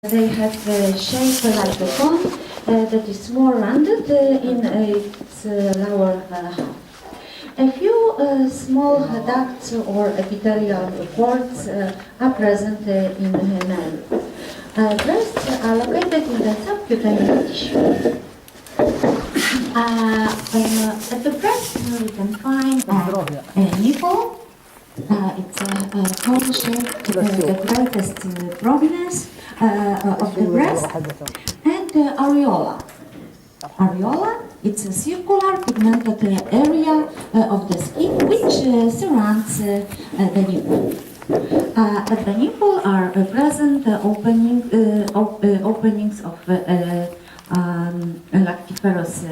They have a shape like a cone that is more rounded in its lower half. A few small ducts or epithelial cords are present in male. Breasts are located in the subcutaneous tissue. At the breast we can find a nipple. It's a cone shape, the greatest prominence of the breast, and areola. Areola, it's a circular pigmented area of the skin which surrounds the nipple. At the nipple are present openings of lactiferous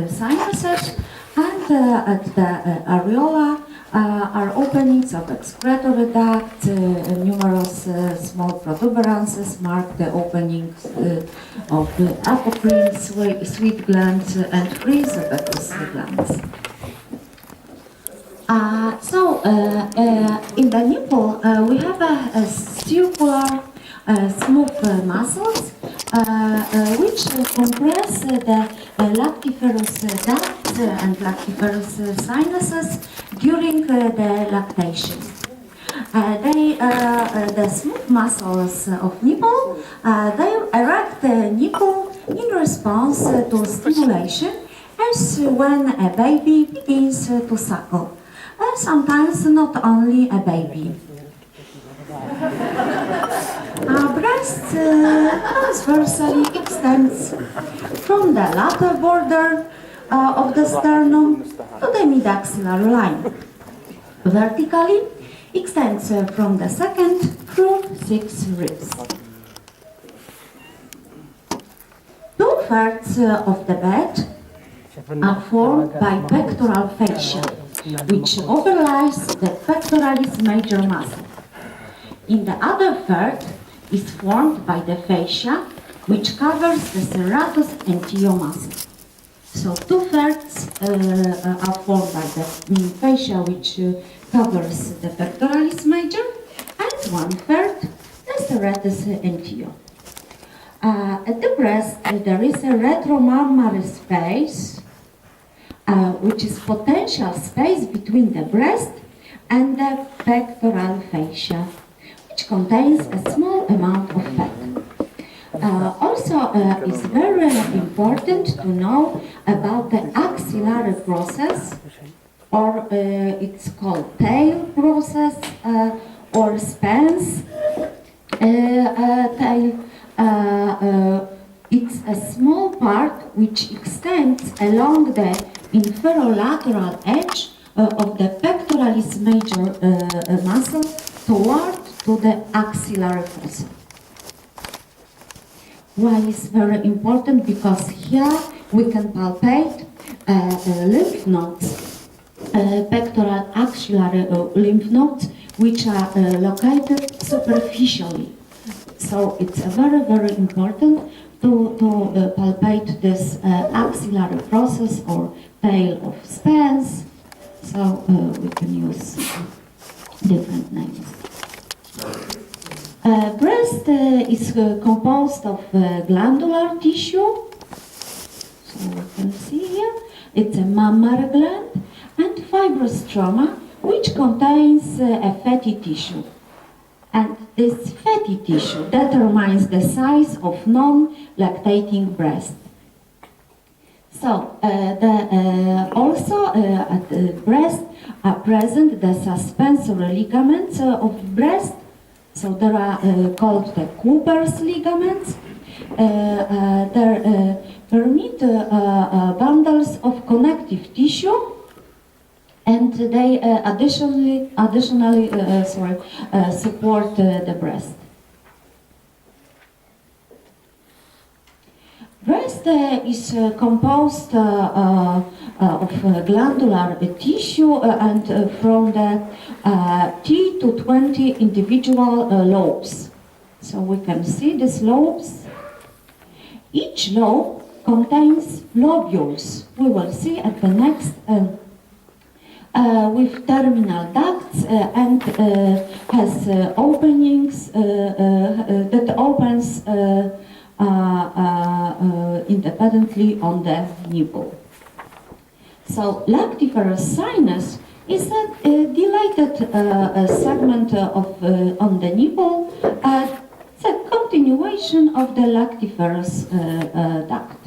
sinuses, and at the areola are openings of excretory duct. Numerous small protuberances mark the openings of apocrine, sweat glands, and free sebaceous glands. In the nipple, we have a circular, smooth muscles which compress the lactiferous ducts and lactiferous sinuses during the lactation. The smooth muscles of nipple, they erect the nipple in response to stimulation, as when a baby begins to suckle. Sometimes not only a baby. Breast transversally extends from the lateral border of the sternum to the mid-axillary line. Vertically extends from the second through 6 ribs. 2/3 of the bed are formed by pectoral fascia, which overlies the pectoralis major muscle. In the other third is formed by the fascia, which covers the serratus antio muscle. So 2/3 are formed by the fascia, which covers the pectoralis major, and 1/3 the serratus antio. At the breast, there is a retromammary space, which is potential space between the breast and the pectoral fascia, which contains a small amount of fat. It's very important to know about the axillary process, or it's called tail process, or Spence tail. It's a small part which extends along the inferolateral edge of the pectoralis major muscle toward to the axillary fossa. Why is very important? Because here we can palpate lymph nodes, pectoral axillary lymph nodes, which are located superficially. So it's very, very important to palpate this axillary process or tail of Spence. So we can use different names. Breast is composed of glandular tissue. So you can see here, it's a mammary gland, and fibrostroma, which contains a fatty tissue. And this fatty tissue determines the size of non-lactating breast. So also at the breast are present the suspensory ligaments of breast. So there are called the Cooper's ligaments. They permit bundles of connective tissue, and they additionally support the breast. Breast is composed of glandular tissue and from the 10 to 20 individual lobes. So we can see these lobes. Each lobe contains lobules. We will see at the next with terminal ducts and has openings that opens independently on the nipple. So lactiferous sinus is a dilated segment on the nipple. It's a continuation of the lactiferous duct.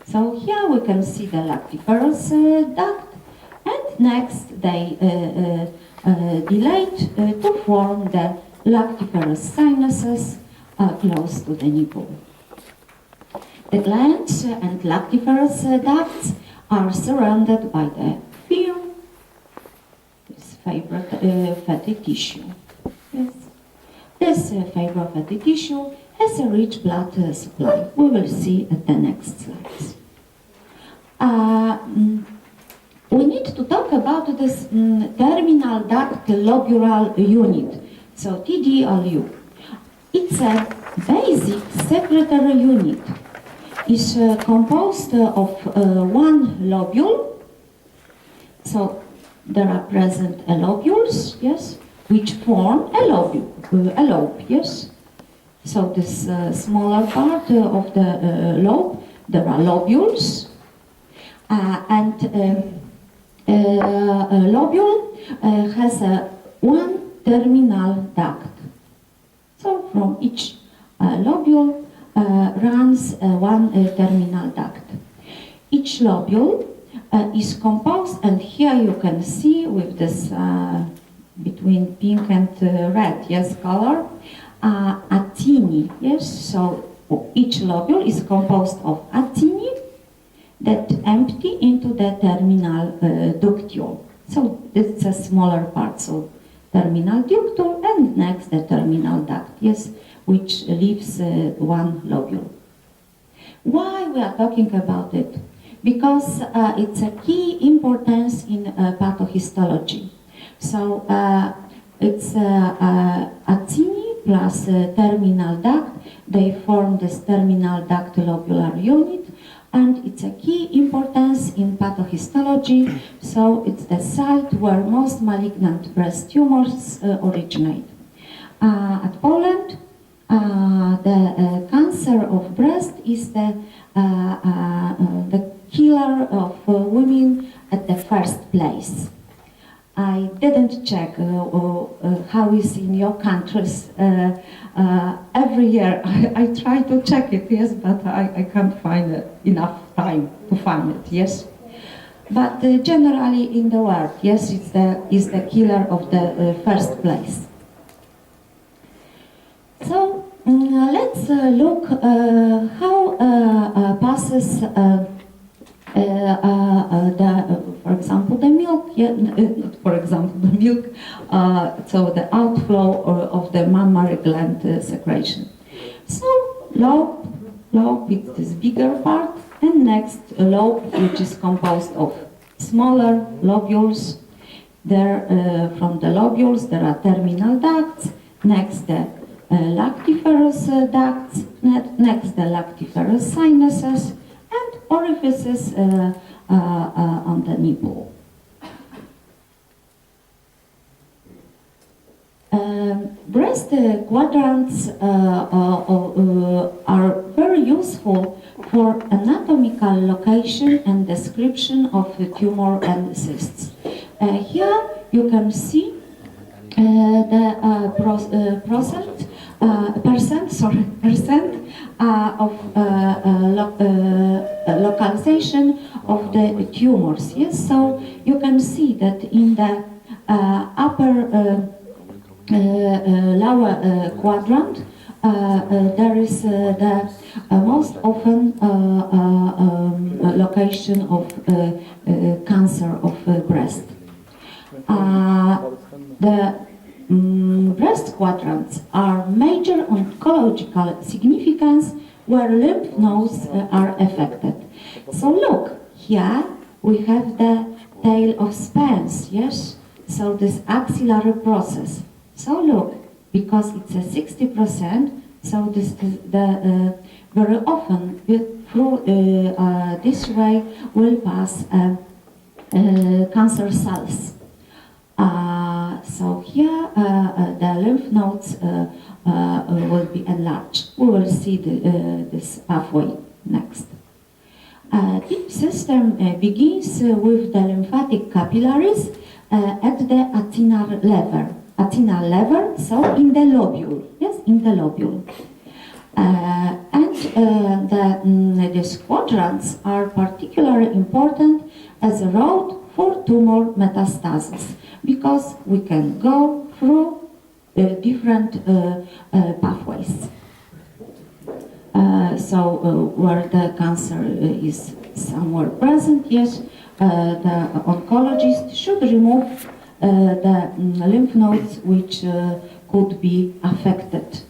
So here we can see the lactiferous duct, and next they dilate to form the lactiferous sinuses close to the nipple. The glands and lactiferous ducts are surrounded by the film, this fibrofatty tissue. Yes. This fibrofatty tissue has a rich blood supply. We will see at the next slides. We need to talk about this terminal duct lobular unit, so TDLU. It's a basic secretory unit. It's composed of one lobule. So there are present lobules, yes, which form a lobe, yes. So this smaller part of the lobe, there are lobules, and a lobule has one terminal duct. So from each lobule runs one terminal duct. Each lobule is composed, and here you can see with this between pink and red, yes, color, acini, yes. So each lobule is composed of acini that empty into the terminal ductule. So it's a smaller part, so terminal ductule, and next the terminal duct, yes, which leaves one lobule. Why we are talking about it? Because it's a key importance in pathohistology. So it's acini plus terminal duct. They form this terminal duct lobular unit, and it's a key importance in pathohistology. So it's the site where most malignant breast tumors originate. At Poland, the cancer of breast is the killer of women at the first place. I didn't check how is in your countries. Every year I try to check it, yes, but I can't find enough time to find it, yes. But generally in the world, yes, it's the killer of the first place. So let's look how passes for example, the milk, so the outflow of the mammary gland secretion. So lobe is this bigger part, and next lobe, which is composed of smaller lobules. There, from the lobules, there are terminal ducts. Next, the lactiferous ducts. Next, the lactiferous sinuses, and orifices on the nipple. Breast quadrants are very useful for anatomical location and description of tumor and cysts. Here you can see the percent of localization of the tumors. Yes, so you can see that in the upper lower quadrant there is the most often location of cancer of breast. The breast quadrants are major oncological significance where lymph nodes are affected. So look, here we have the tail of Spence, yes? So this axillary process. So look, because it's a 60%, so this is the very often through this way will pass cancer cells. So here the lymph nodes will be enlarged. We will see this pathway next. This system begins with the lymphatic capillaries at the atinal level, so in the lobule, yes, in the lobule. These quadrants are particularly important as a road for tumor metastasis, because we can go through different pathways. Where the cancer is somewhere present, yes, the oncologist should remove the lymph nodes which could be affected.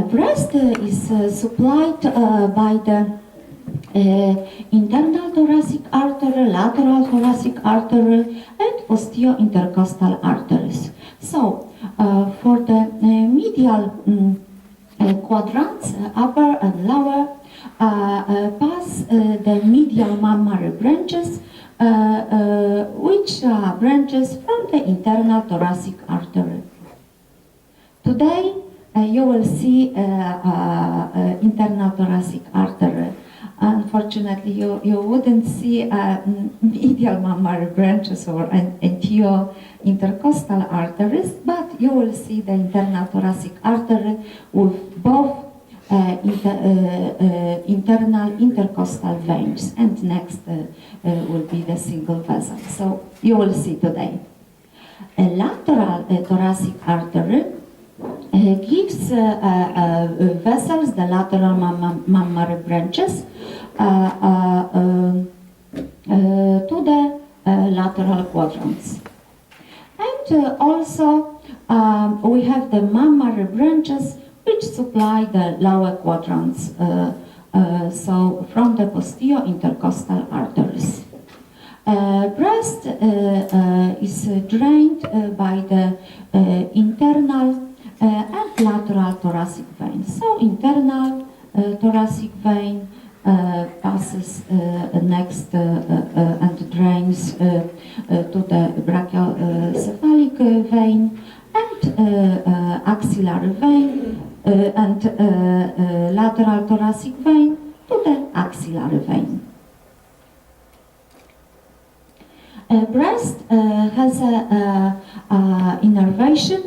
Breast is supplied by the internal thoracic artery, lateral thoracic artery, and posterior intercostal arteries. So, for the medial quadrants, upper and lower, pass the medial mammary branches, which are branches from the internal thoracic artery. Today, you will see internal thoracic artery. Unfortunately, you wouldn't see medial mammary branches or anterior intercostal arteries, but you will see the internal thoracic artery with both internal intercostal veins, and next will be the single vessel. So you will see today. A lateral thoracic artery gives vessels, the lateral mammary branches, to the lateral quadrants. And also we have the mammary branches which supply the lower quadrants, so from the posterior intercostal arteries. Breast is drained by the internal and lateral thoracic veins. So internal thoracic vein passes next and drains to the brachiocephalic vein, and axillary vein and lateral thoracic vein to the axillary vein. Breast has a innervation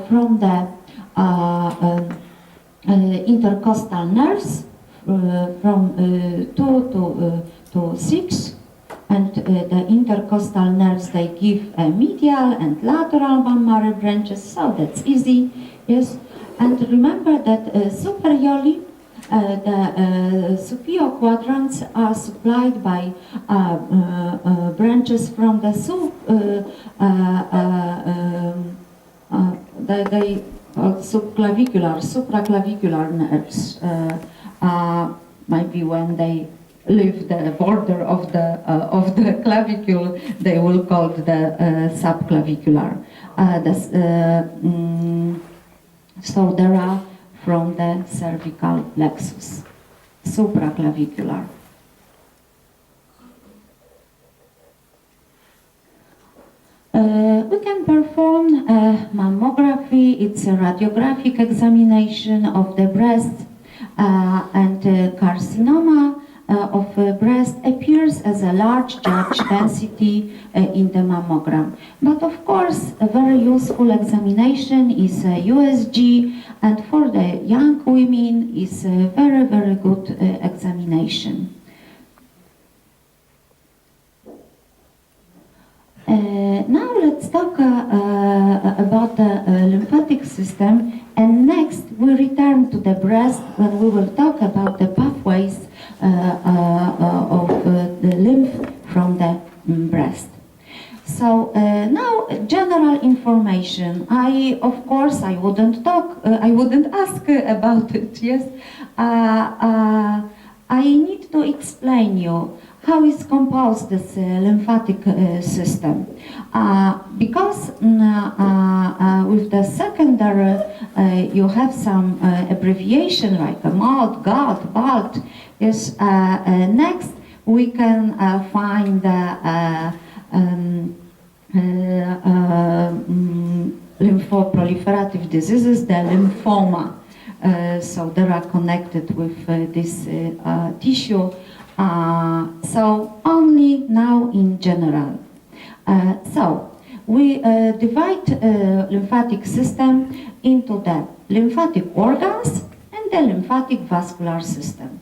from the intercostal nerves from 2 to 6, and the intercostal nerves, they give medial and lateral mammary branches, so that's easy, yes. And remember that superiorly the superior quadrants are supplied by branches from the they called supraclavicular nerves. Maybe when they leave the border of the clavicule, they will call it the subclavicular. So there are from the cervical plexus, supraclavicular. We can perform mammography. It's a radiographic examination of the breast, and carcinoma of breast appears as a large density in the mammogram. But of course, a very useful examination is USG, and for the young women is a very, very good examination. Now let's talk about the lymphatic system, and next we return to the breast when we will talk about the pathways of the lymph from the breast. So now general information. Of course I wouldn't ask about it, yes. I need to explain you how is composed this lymphatic system? Because with the secondary you have some abbreviation like MALT, GALT, BALT. Yes, next we can find lymphoproliferative diseases, the lymphoma. So they are connected with this tissue. So only now in general. So we divide lymphatic system into the lymphatic organs and the lymphatic vascular system.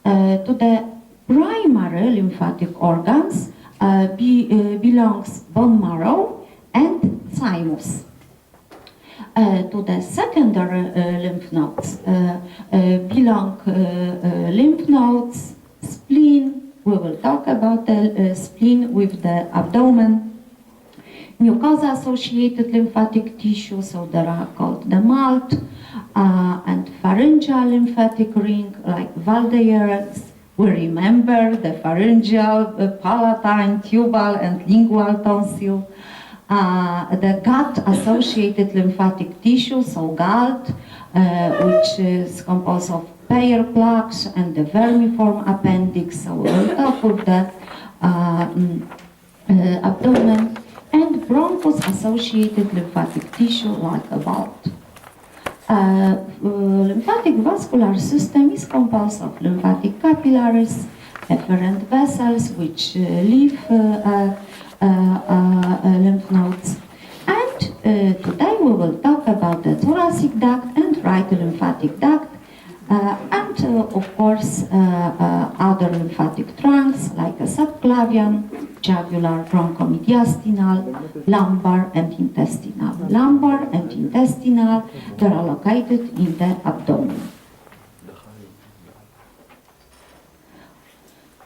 To the primary lymphatic organs belongs bone marrow and thymus. To the secondary lymph nodes belong lymph nodes, spleen. We will talk about the spleen with the abdomen. Mucosa-associated lymphatic tissue, so they are called the MALT, and pharyngeal lymphatic ring, like Valdeyeres. We remember the pharyngeal, palatine, tubal, and lingual tonsil. The gut-associated lymphatic tissue, so GALT, which is composed of Peyer's plaques and the vermiform appendix, so we'll talk with the abdomen, and bronchus-associated lymphatic tissue, like a vault. Lymphatic vascular system is composed of lymphatic capillaries, efferent vessels, which leave lymph nodes. And today we will talk about the thoracic duct and right lymphatic duct, and of course other lymphatic trunks like a subclavian, jugular, bronchomediastinal, lumbar and intestinal. Lumbar and intestinal, they are located in the abdomen.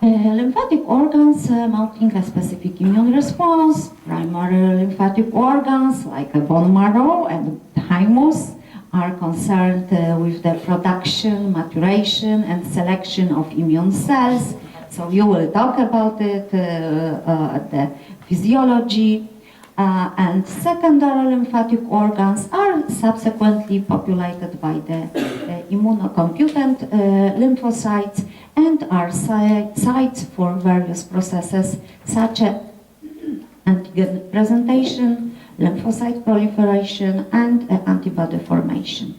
Lymphatic organs mounting a specific immune response. Primary lymphatic organs like a bone marrow and thymus are concerned with the production, maturation and selection of immune cells. So you will talk about it, the physiology. And secondary lymphatic organs are subsequently populated by the immunocompetent lymphocytes and are sites for various processes such as antigen presentation, lymphocyte proliferation, and antibody formation.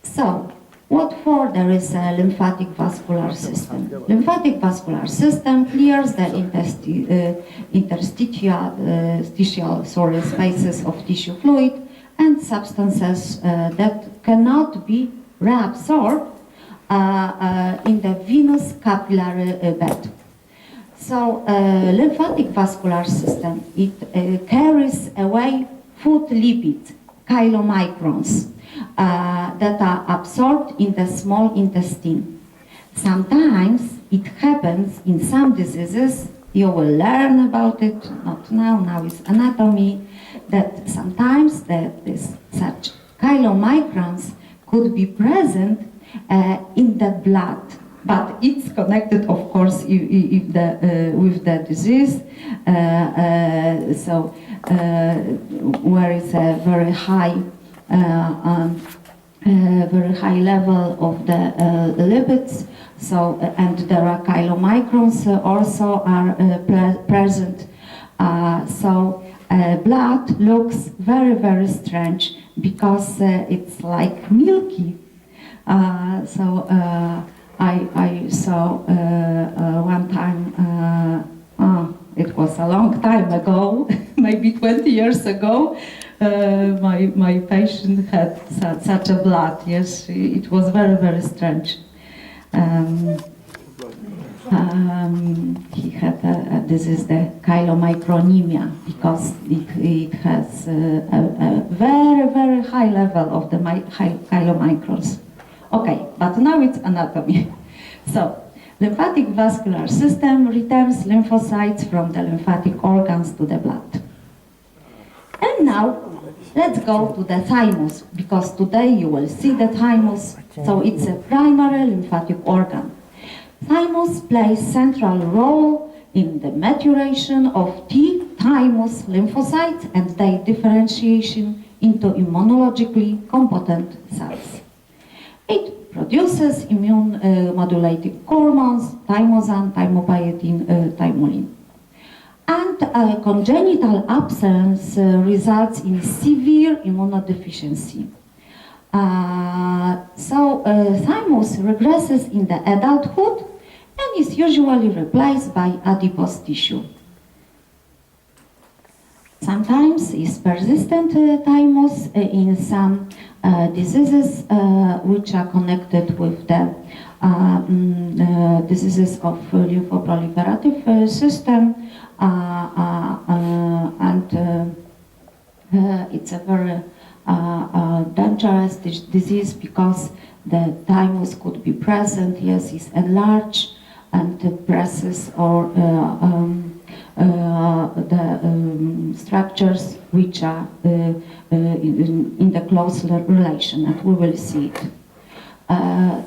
So, what for there is a lymphatic vascular system? Lymphatic vascular system clears the interstitial spaces of tissue fluid and substances that cannot be reabsorbed in the venous capillary bed. So, lymphatic vascular system, it carries away food lipids, chylomicrons, that are absorbed in the small intestine. Sometimes it happens in some diseases, you will learn about it, not now, now is anatomy, that sometimes such chylomicrons could be present in the blood. But it's connected, of course, with the disease. Where is a very high level of the lipids. So, and there are chylomicrons also are present. Blood looks very, very strange because it's like milky. I saw one time, it was a long time ago, maybe 20 years ago, my patient had such a blood. Yes, it was very, very strange. He had this is the chylomicronemia because it has a very, very high level of the chylomicrons. Okay, but now it's anatomy. So, lymphatic vascular system returns lymphocytes from the lymphatic organs to the blood. And now, let's go to the thymus, because today you will see the thymus. So it's a primary lymphatic organ. Thymus plays central role in the maturation of T thymus lymphocytes and their differentiation into immunologically competent cells. It produces immune modulating hormones, thymosan, thymobiotin, thymolin. And congenital absence results in severe immunodeficiency. So thymus regresses in the adulthood and is usually replaced by adipose tissue. Sometimes is persistent thymus in some diseases which are connected with the diseases of lymphoproliferative system, and it's a very dangerous disease because the thymus could be present, yes, is enlarged and presses or the structures which are in the close relation, and we will see it.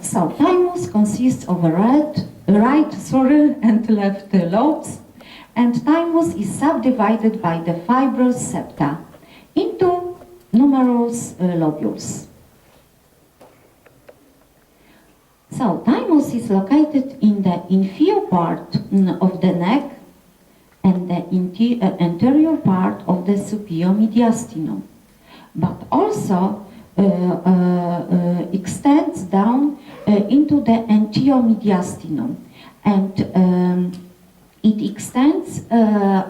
So thymus consists of a right and left lobes, and thymus is subdivided by the fibrous septa into numerous lobules. So thymus is located in the inferior part of the neck and the anterior part of the superior mediastinum, but also extends down into the anterior mediastinum, and it extends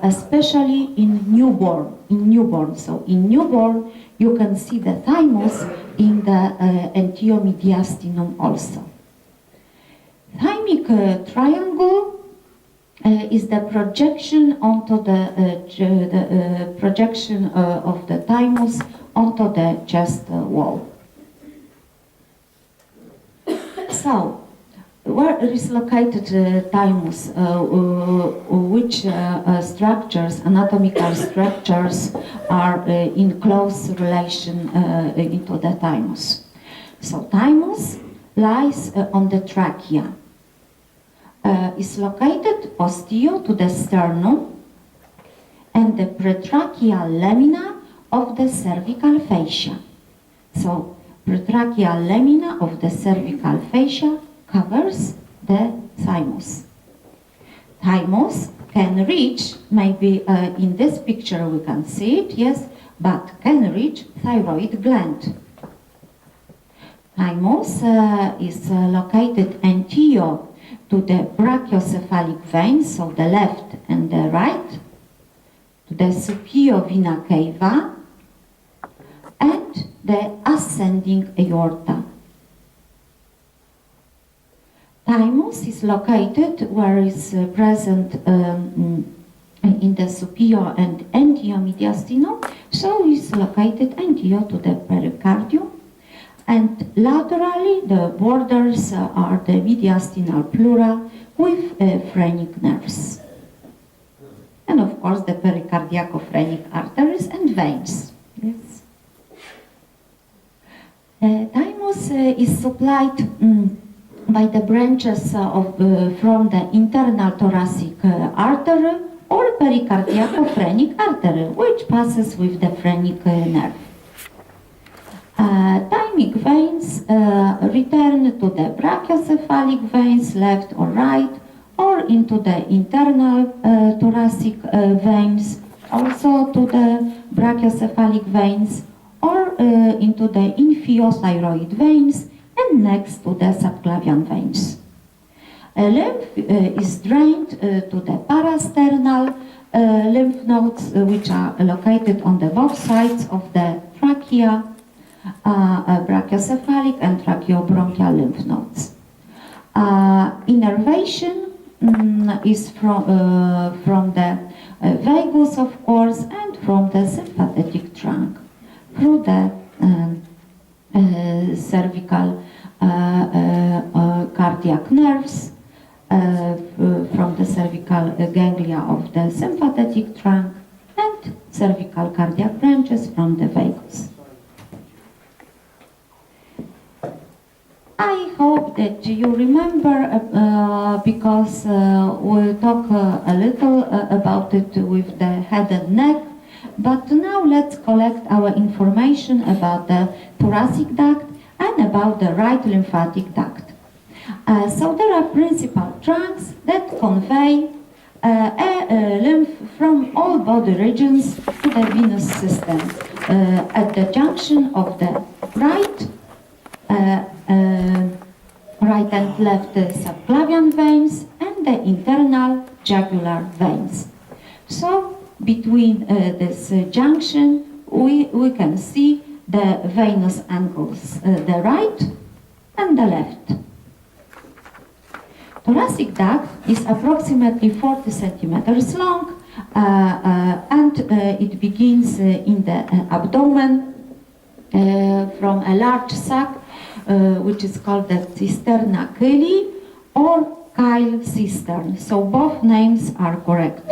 especially in newborn. So in newborn you can see the thymus in the anterior mediastinum also. Thymic triangle is the projection onto the projection of the thymus onto the chest wall. So, where is located thymus? Which structures, anatomical structures, are in close relation into the thymus? So, thymus lies on the trachea. Is located posterior to the sternum and the pretracheal lamina of the cervical fascia. So, pretracheal lamina of the cervical fascia covers the thymus. Thymus can reach, maybe in this picture we can see it, yes, but can reach thyroid gland. Thymus is located anterior to the brachiocephalic veins, so the left and the right, to the superior vena cava, and the ascending aorta. Thymus is located where is present in the superior and anterior mediastinum, so is located anterior to the pericardium. And laterally, the borders are the mediastinal pleura with phrenic nerves. And of course, the pericardiaco-phrenic arteries and veins. Yes. Thymus is supplied by the branches from the internal thoracic artery or pericardiaco-phrenic artery, which passes with the phrenic nerve. Thymic veins return to the brachiocephalic veins, left or right, or into the internal thoracic veins, also to the brachiocephalic veins, or into the inferior thyroid veins, and next to the subclavian veins. Lymph is drained to the parasternal lymph nodes, which are located on the both sides of the trachea, brachiocephalic and tracheobronchial lymph nodes. Innervation is from the vagus, of course, and from the sympathetic trunk through the cervical cardiac nerves, from the cervical ganglia of the sympathetic trunk, and cervical cardiac branches from the vagus. I hope that you remember because we'll talk a little about it with the head and neck. But now let's collect our information about the thoracic duct and about the right lymphatic duct. So there are principal trunks that convey lymph from all body regions to the venous system at the junction of the right and left subclavian veins and the internal jugular veins. So between this junction we can see the venous angles, the right and the left. Thoracic duct is approximately 40 centimeters long and it begins in the abdomen from a large sac which is called the cisterna chyli or chyle cistern. So both names are correct.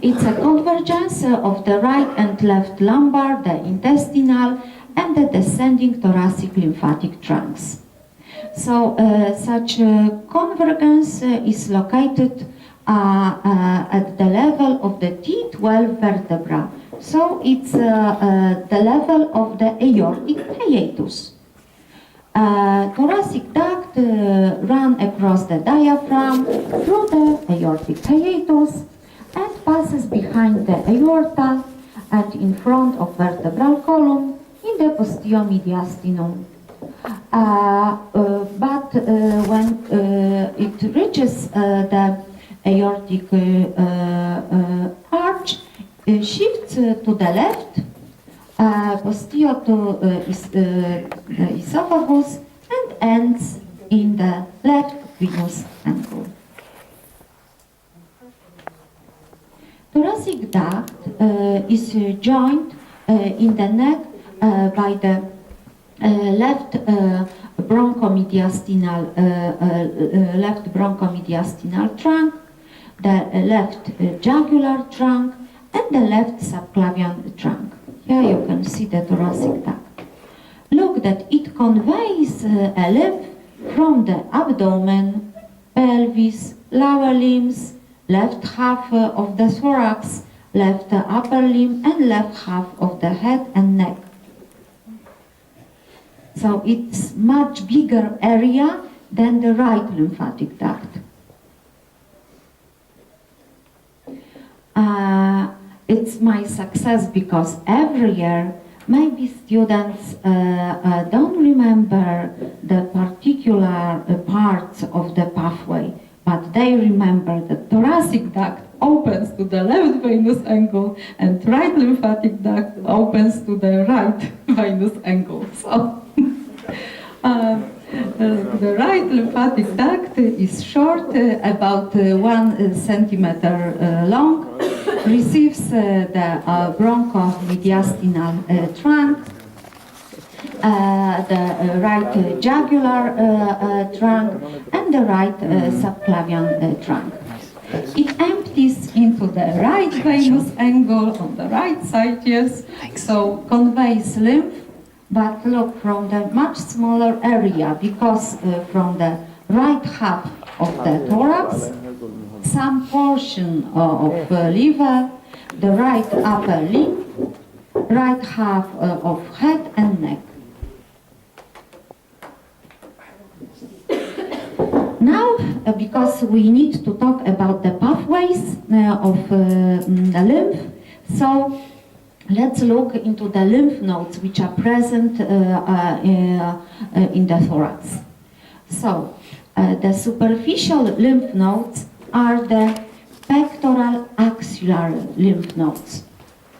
It's a convergence of the right and left lumbar, the intestinal and the descending thoracic lymphatic trunks. So such convergence is located at the level of the T12 vertebra. So it's the level of the aortic hiatus. Thoracic duct run across the diaphragm through the aortic hiatus and passes behind the aorta and in front of vertebral column in the posteomediastinum. But when it reaches the aortic arch, shifts to the left, posterior to esophagus, and ends in the left venous angle. Thoracic duct is joined in the neck by the left bronchomediastinal trunk, the left jugular trunk, and the left subclavian trunk. Here you can see the thoracic duct. Look that it conveys a lymph from the abdomen, pelvis, lower limbs, left half of the thorax, left upper limb, and left half of the head and neck. So it's much bigger area than the right lymphatic duct. It's my success because every year maybe students don't remember the particular parts of the pathway, but they remember that thoracic duct opens to the left venous angle and right lymphatic duct opens to the right venous angle. So the right lymphatic duct is short, about 1 centimeter long, receives the bronchomediastinal trunk, the right jugular trunk, and the right subclavian trunk. It empties into the right venous angle on the right side, yes, so conveys lymph, but look, from the much smaller area, because from the right half of the thorax, some portion of liver, the right upper limb, right half of head and neck. Now, because we need to talk about the pathways of the lymph, so let's look into the lymph nodes which are present in the thorax. So, the superficial lymph nodes are the pectoral axillary lymph nodes.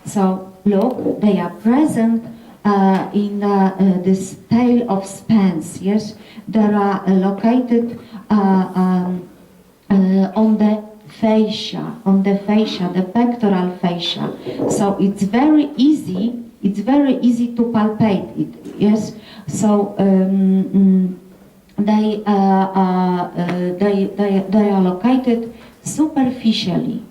So, look, they are present in this tail of Spence, yes? They are located on the fascia, the pectoral fascia. So it's very easy to palpate it, yes? So they are located superficially.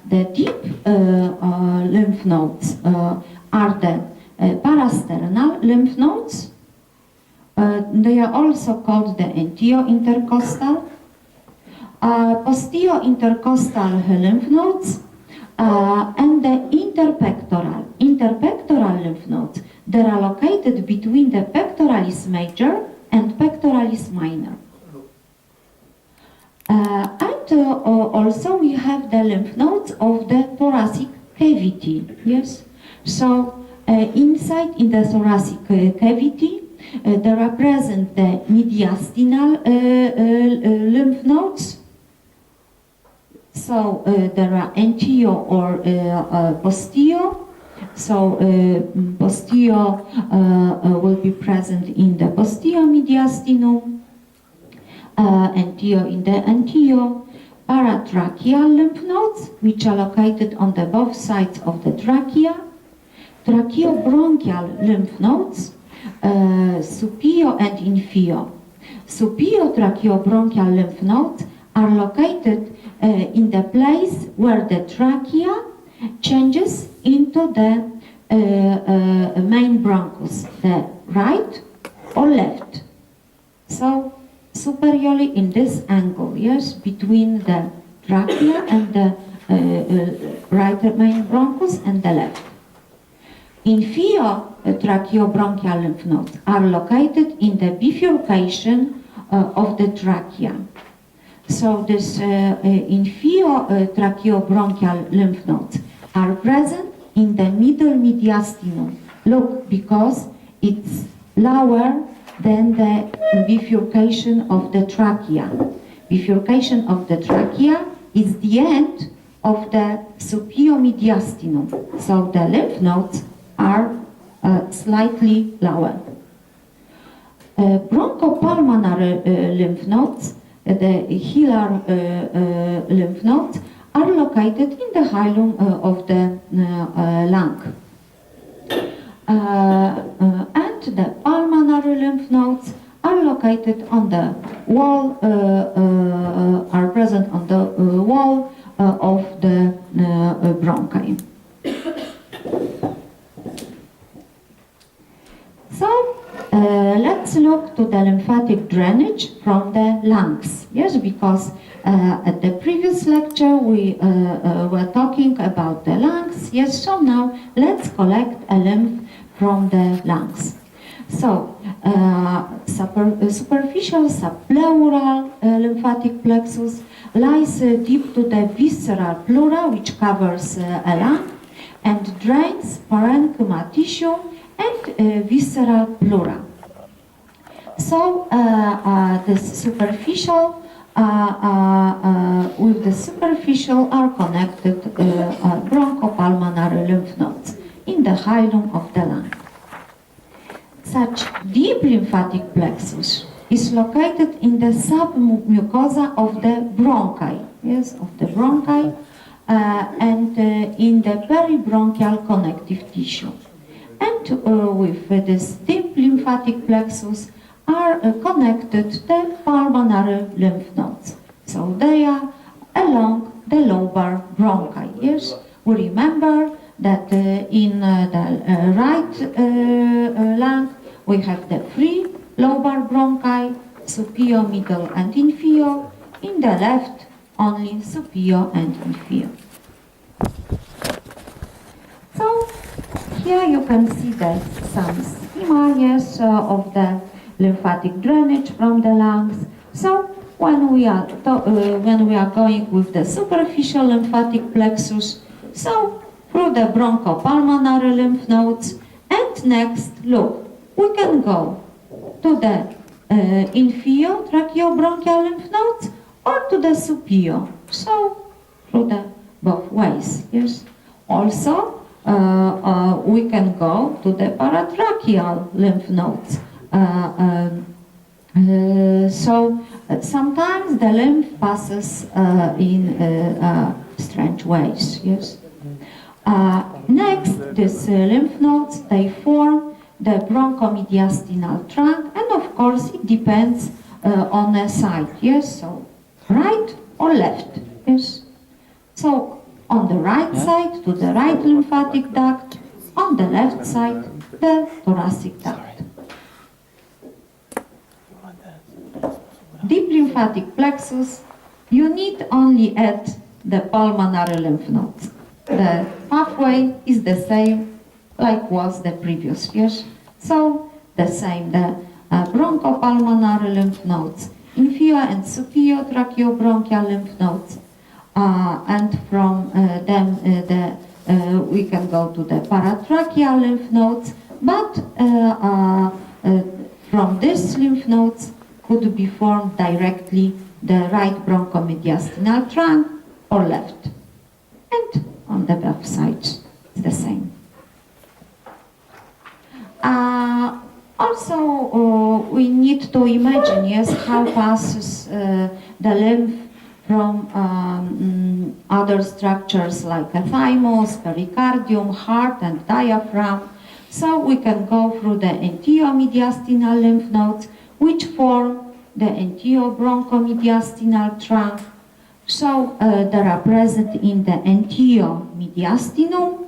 The deep lymph nodes are the parasternal lymph nodes. They are also called the antio-intercostal, posteo-intercostal lymph nodes, and the interpectoral. Interpectoral lymph nodes. They are located between the pectoralis major and pectoralis minor. Also we have the lymph nodes of the thoracic cavity. Yes. So inside in the thoracic cavity, there are present the mediastinal lymph nodes. So there are antio or posteo. So posteo will be present in the posteo mediastinum, antio in the antio. Paratracheal lymph nodes, which are located on the both sides of the trachea. Tracheobronchial lymph nodes, superior and inferior. Superior tracheobronchial lymph nodes are located in the place where the trachea changes into the main bronchus, the right or left. So superiorly in this angle, yes, between the trachea and the right main bronchus and the left. Inferior tracheobronchial lymph nodes are located in the bifurcation of the trachea. So this inferior tracheobronchial lymph nodes are present in the middle mediastinum. Look, because it's lower than the bifurcation of the trachea. Bifurcation of the trachea is the end of the superior mediastinum. So the lymph nodes are slightly lower. Bronchopulmonary lymph nodes, the hilar lymph nodes, are located in the hilum of the lung. And the pulmonary lymph nodes are located on the wall, are present on the wall of the bronchi. So let's look to the lymphatic drainage from the lungs. Yes, because at the previous lecture we were talking about the lungs. Yes, so now let's collect a lymph from the lungs. So superficial subpleural lymphatic plexus lies deep to the visceral pleura, which covers a lung and drains parenchyma tissue and visceral pleura. So this superficial with the superficial are connected bronchopulmonary lymph nodes in the hilum of the lung. Such deep lymphatic plexus is located in the submucosa of the bronchi, yes, of the bronchi, and in the peribronchial connective tissue. And with this deep lymphatic plexus are connected the pulmonary lymph nodes. So they are along the lobar bronchi. Yes, we remember that in the right lung we have the three lobar bronchi, superior, middle and inferior. In the left only superior and inferior. So here you can see some schema, yes, of the lymphatic drainage from the lungs. So when we are going with the superficial lymphatic plexus, so through the bronchopulmonary lymph nodes, and next, look, we can go to the inferior tracheobronchial lymph nodes or to the superior. So through the both ways. Yes. Also, we can go to the paratracheal lymph nodes. So sometimes the lymph passes in strange ways. Yes. Next, these lymph nodes, they form the bronchomediastinal trunk, and of course it depends on a side. Yes. So right or left. Yes. So on the right side, to the right lymphatic duct, on On the left side, the thoracic duct. Deep lymphatic plexus, you need only add the pulmonary lymph nodes. The pathway is the same like was the previous years. So the same, the bronchopulmonary lymph nodes, inferior and superior tracheobronchial lymph nodes, and from them we can go to the paratracheal lymph nodes, but from these lymph nodes could be formed directly the right bronchomediastinal trunk or left. And on the left side, it's the same. Also, we need to imagine, yes, how passes the lymph from other structures like a thymus, pericardium, heart, and diaphragm. So we can go through the anterior-mediastinal lymph nodes, which form the anterior bronchomediastinal trunk. So they are present in the anterior mediastinum,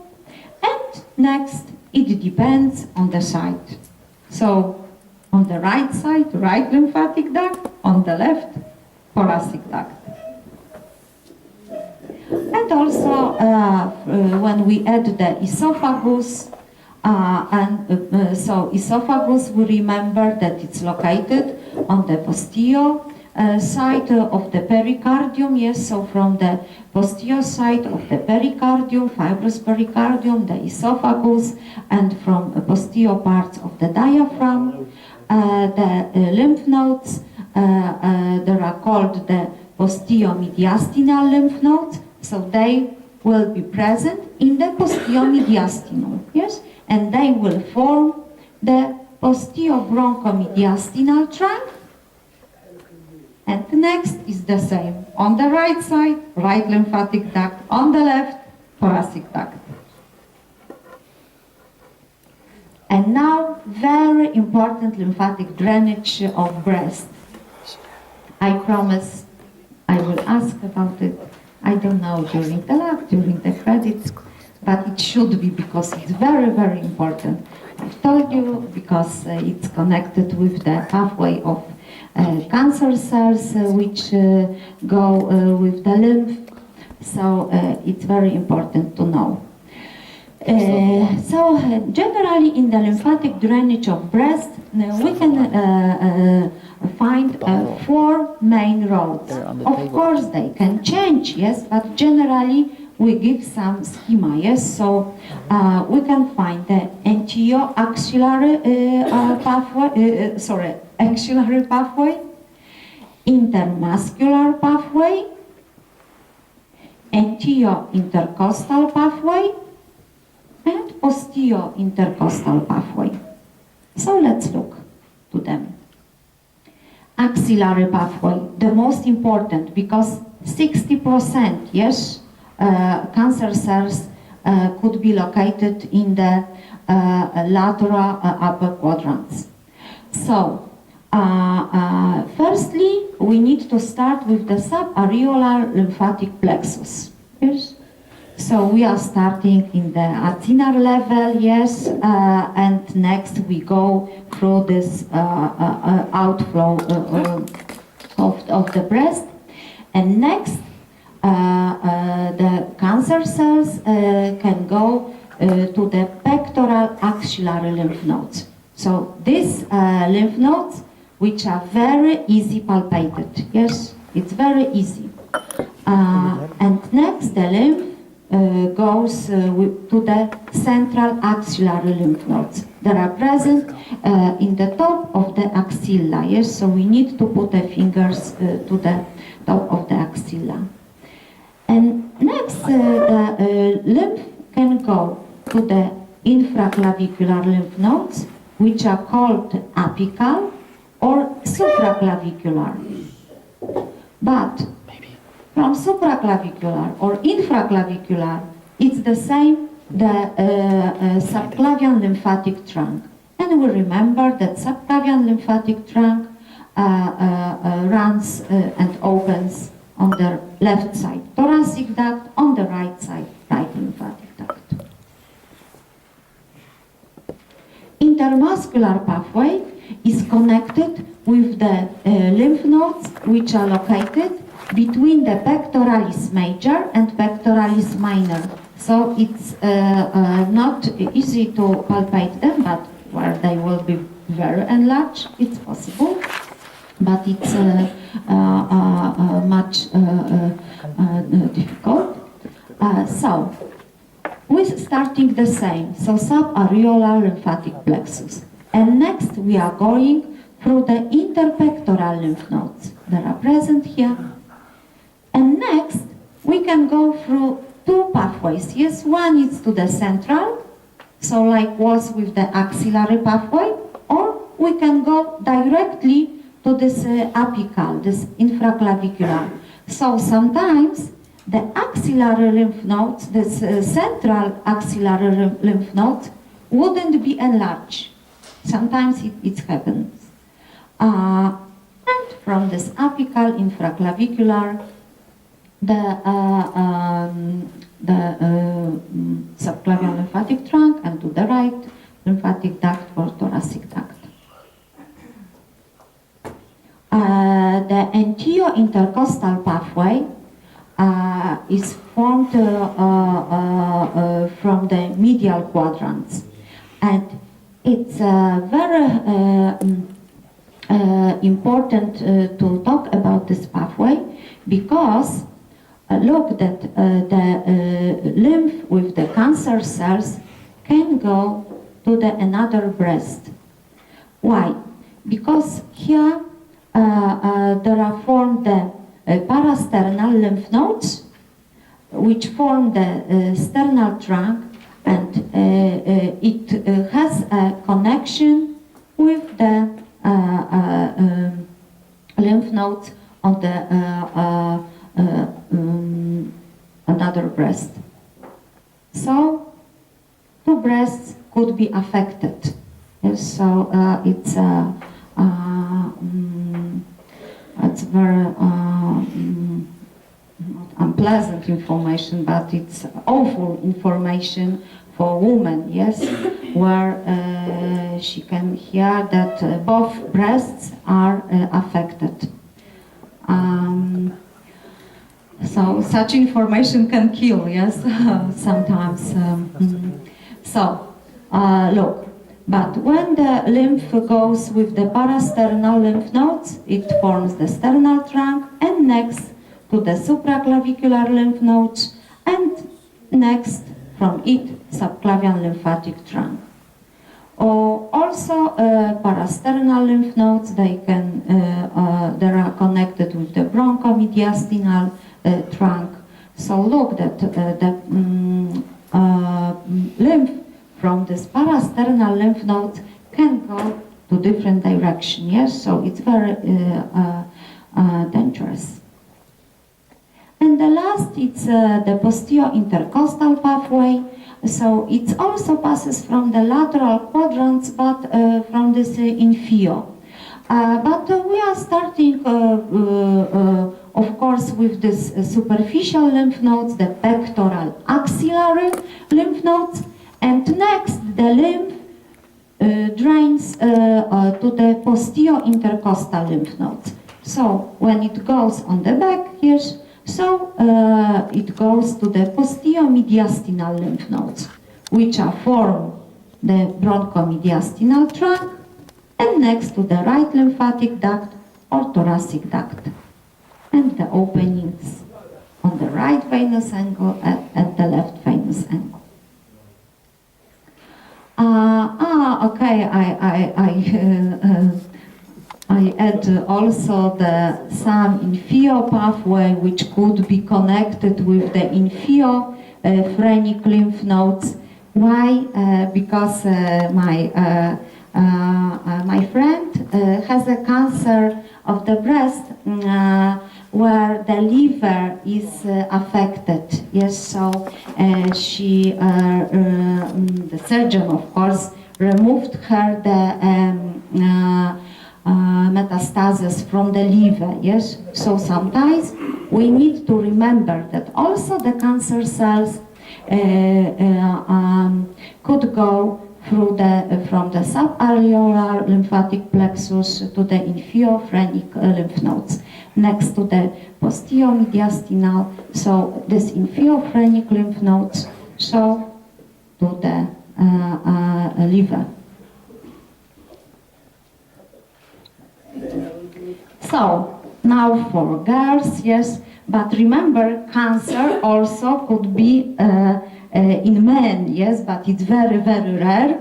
and next it depends on the side. So on the right side, right lymphatic duct, on the left, thoracic duct. And also when we add the esophagus, so esophagus, we remember that it's located on the posterior side of the pericardium, yes, so from the posterior side of the pericardium, fibrous pericardium, the esophagus, and from posterior parts of the diaphragm, the lymph nodes, they are called the posterior mediastinal lymph nodes, so they will be present in the posterior mediastinum, yes, and they will form the posterior bronchomediastinal trunk. And next is the same. On the right side, right lymphatic duct. On the left, thoracic duct. And now, very important lymphatic drainage of breast. I promise I will ask about it. I don't know during the lab, during the credits, but it should be because it's very, very important. I've told you because it's connected with the pathway of cancer cells which go with the lymph, so it's very important to know. So generally in the lymphatic drainage of breast we can find 4 main roads. Of course they can change, yes, but generally we give some schema, yes, so we can find the anterior axillary pathway, axillary pathway, intermuscular pathway, anterior intercostal pathway, and posterior intercostal pathway. So let's look to them. Axillary pathway, the most important, because 60%, yes, cancer cells could be located in the lateral upper quadrants. So, firstly, we need to start with the subareolar lymphatic plexus. Yes? So we are starting in the acinar level, yes, and next we go through this outflow of the breast, and next the cancer cells can go to the pectoral axillary lymph nodes. So these lymph nodes, which are very easy palpated, yes, it's very easy. And next the lymph goes to the central axillary lymph nodes. They are present in the top of the axilla, yes, so we need to put the fingers to the top of the axilla. And next, the lymph can go to the infraclavicular lymph nodes, which are called apical or supraclavicular. But from supraclavicular or infraclavicular, it's the same, the subclavian lymphatic trunk. And we remember that subclavian lymphatic trunk runs and opens on the left side, thoracic duct, on the right side, right lymphatic duct. intermuscular pathway is connected with the lymph nodes which are located between the pectoralis major and pectoralis minor. So it's not easy to palpate them, but where they will be very enlarged, it's possible. But it's much difficult. So, we're starting the same. So, subareolar lymphatic plexus. And next we are going through the interpectoral lymph nodes that are present here. And next we can go through two pathways. Yes, one is to the central, so like was with the axillary pathway, or we can go directly to this apical, this infraclavicular. So sometimes the axillary lymph nodes, this central axillary lymph nodes, wouldn't be enlarged. Sometimes it happens. And from this apical, infraclavicular, the subclavian lymphatic trunk, and to the right, lymphatic duct or thoracic duct. The anterior intercostal pathway is formed from the medial quadrants, and it's very important to talk about this pathway because look that the lymph with the cancer cells can go to the another breast. Why? Because here there are formed the parasternal lymph nodes which form the sternal trunk, and it has a connection with the lymph nodes on the another breast. So two breasts could be affected. Yes, so it's very not unpleasant information, but it's awful information for women, yes, where she can hear that both breasts are affected. So such information can kill, yes, sometimes. So, look. But when the lymph goes with the parasternal lymph nodes, it forms the sternal trunk, and next to the supraclavicular lymph nodes, and next from it subclavian lymphatic trunk. Also, parasternal lymph nodes, they are connected with the bronchomediastinal trunk. So look that the lymph from this parasternal lymph nodes can go to different direction, yes, so it's very dangerous. And the last, it's the posterior intercostal pathway, so it also passes from the lateral quadrants, but from this inferior. But we are starting, of course, with this superficial lymph nodes, the pectoral axillary lymph nodes, and next the lymph drains to the posterior intercostal lymph nodes. So when it goes on the back here, so it goes to the posterior mediastinal lymph nodes, which are form the bronchomediastinal trunk, and next to the right lymphatic duct or thoracic duct, and the openings on the right venous angle and the left venous angle. Okay, I add also some inferior pathway which could be connected with the inferior phrenic lymph nodes. Why? Because my friend has a cancer of the breast where the liver is affected. Yes, so she, the surgeon, of course, removed her the metastasis from the liver. Yes, so sometimes we need to remember that also the cancer cells could go from the subalveolar lymphatic plexus to the inferior-phrenic lymph nodes, next to the posterior-mediastinal. So this inferior-phrenic lymph nodes show to the liver. So now for girls, yes, but remember, cancer also could be in men, yes, but it's very, very rare.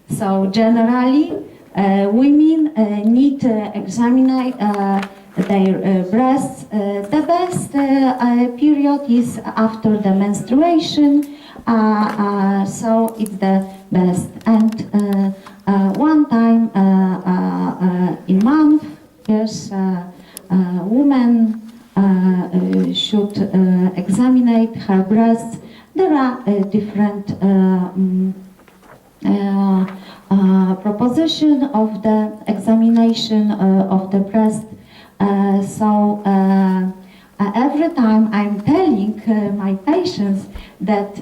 So generally, women need to examine their breasts. The best period is after the menstruation, so it's the best. And one time in month, yes, woman should examine her breasts. There are different proposition of the examination of the breast. So every time I'm telling my patients that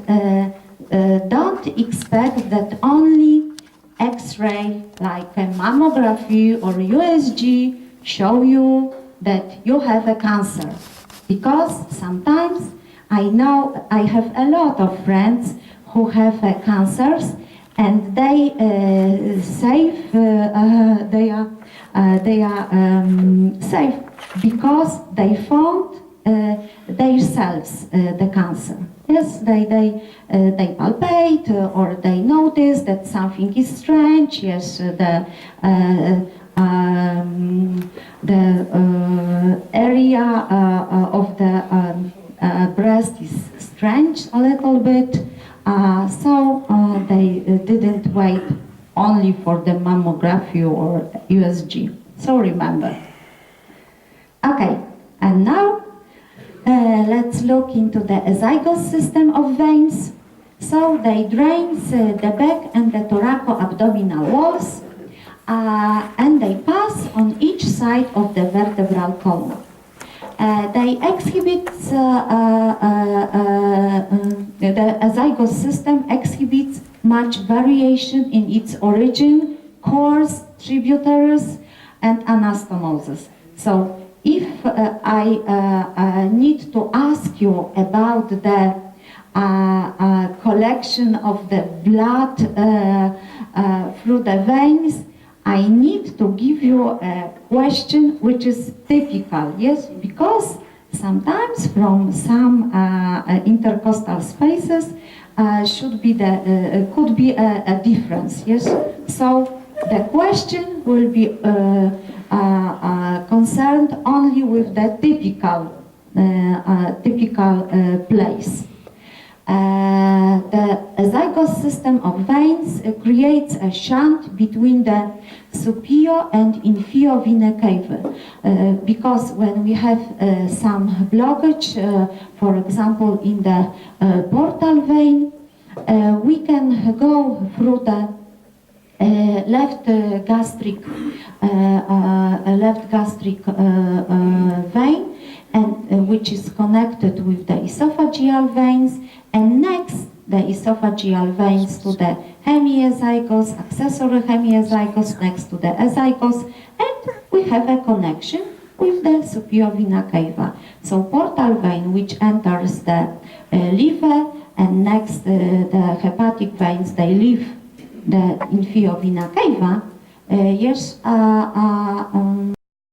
don't expect that only X-ray like a mammography or USG show you that you have a cancer, because sometimes I know I have a lot of friends who have cancers, and they safe. They are safe because they found themselves the cancer. Yes, they palpate or they notice that something is strange. Yes, the area of the breast is strange a little bit, so they didn't wait only for the mammography or USG. So remember. Okay, and now let's look into the azygos system of veins. So they drain the back and the thoraco-abdominal walls, and they pass on each side of the vertebral column. They exhibit, the azygos system exhibits much variation in its origin, course, tributaries, and anastomosis. So if I need to ask you about the collection of the blood through the veins, I need to give you a question which is typical, yes, because sometimes from some intercostal spaces could be a difference, yes. So the question will be concerned only with the typical place. The azygos system of veins creates a shunt between the superior and inferior vena cava, because when we have some blockage, for example in the portal vein, we can go through the left gastric vein, and which is connected with the esophageal veins, and next the esophageal veins to the hemiazygos, accessory hemiazygos, next to the azygos, and we have a connection with the superior vena cava. So portal vein, which enters the liver, and next the hepatic veins, they leave the inferior vena cava. Yes.